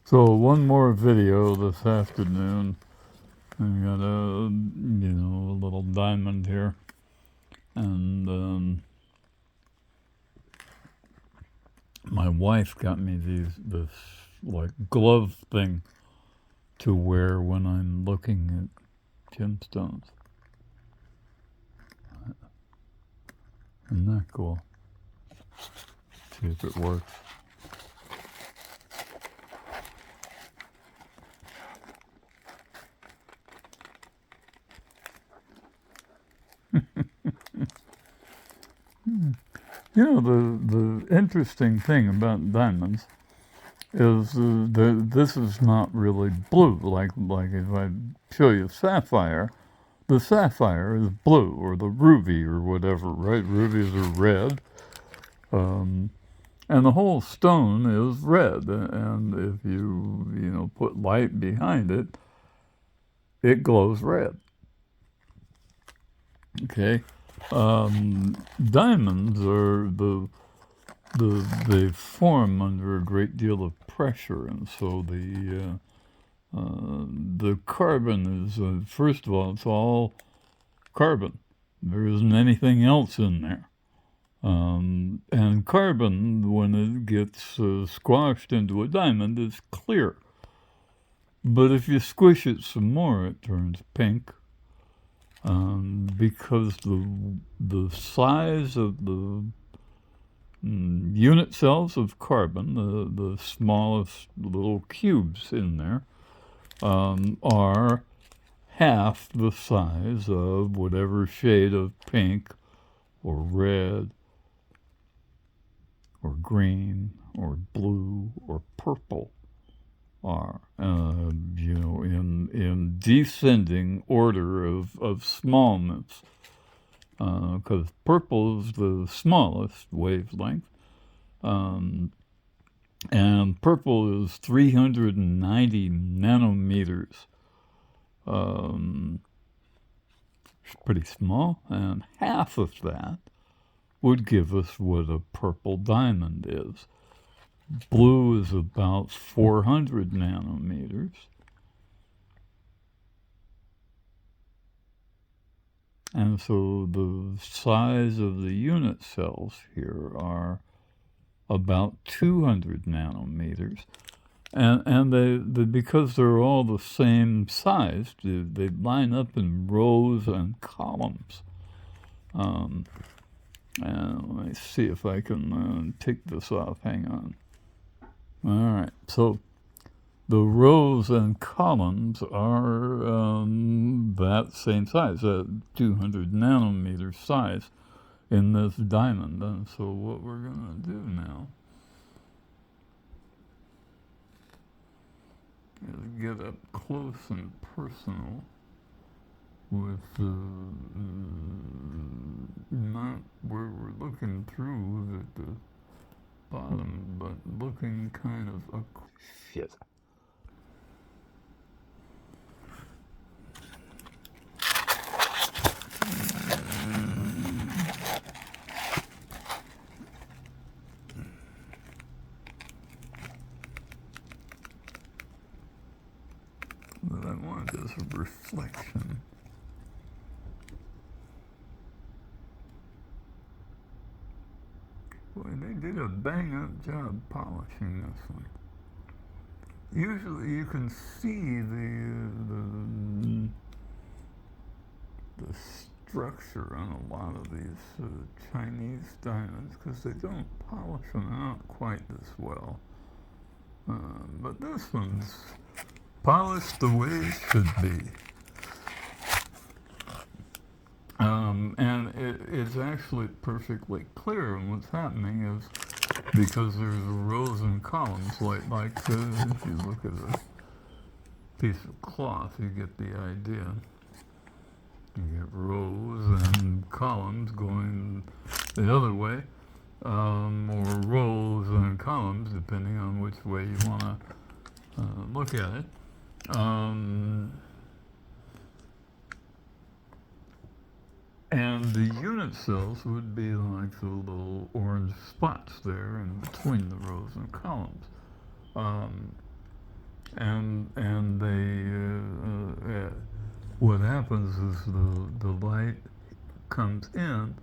So one more video this afternoon. I got a little diamond here, and my wife got me this like glove thing to wear when I'm looking at gemstones. Isn't that cool? See if it works. The interesting thing about diamonds is this is not really blue. Like if I show you sapphire, the sapphire is blue, or the ruby or whatever, right? Rubies are red, and the whole stone is red. And if you put light behind it, it glows red. Okay, diamonds are they form under a great deal of pressure, and so the carbon is first of all, it's all carbon. There isn't anything else in there. And carbon, when it gets squashed into a diamond, is clear. But if you squish it some more, it turns pink. Because the size of the unit cells of carbon, the smallest little cubes in there, are half the size of whatever shade of pink or red or green or blue or purple are, in descending order of smallness, because purple is the smallest wavelength, and purple is 390 nanometers. It's pretty small, and half of that would give us what a purple diamond is. Blue is about 400 nanometers. And so the size of the unit cells here are about 200 nanometers. And they because they're all the same size, they line up in rows and columns. And let me see if I can take this off. Hang on. All right. So the rows and columns are that same size, 200 nanometer size in this diamond. And so what we're going to do now is get up close and personal with not where we're looking through at the bottom, but looking kind of shit. But I want this reflection. Boy, they did a bang-up job polishing this one. Usually you can see the structure on a lot of these Chinese diamonds because they don't polish them out quite this well. But this one's polished the way it should be. And it's actually perfectly clear, and what's happening is because there's rows and columns, like if you look at a piece of cloth, you get the idea. You get rows and columns going the other way, or rows and columns, depending on which way you want to look at it. And the unit cells would be like the little orange spots there in between the rows and columns. and what happens is the light comes in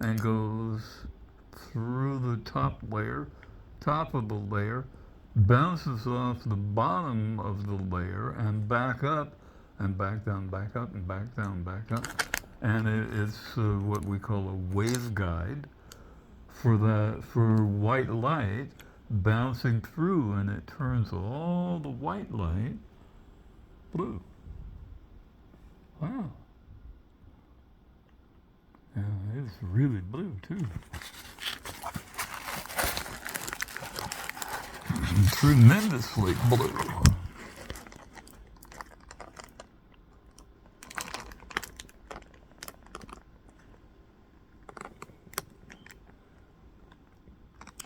and goes through the top of the layer, bounces off the bottom of the layer and back up and back down, back up and back down, back up. And it's what we call a waveguide for white light bouncing through, and it turns all the white light blue. Wow. Yeah, it's really blue too. Tremendously blue.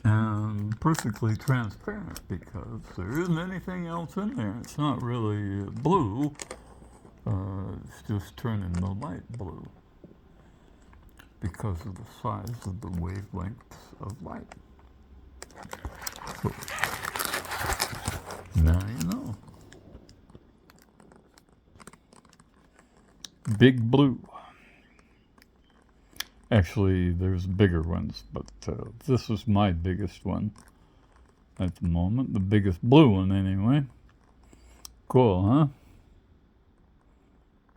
And perfectly transparent because there isn't anything else in there. It's not really blue. It's just turning the light blue because of the size of the wavelengths of light. So, now you know. Big blue. Actually, there's bigger ones, but this is my biggest one at the moment. The biggest blue one, anyway. Cool, huh?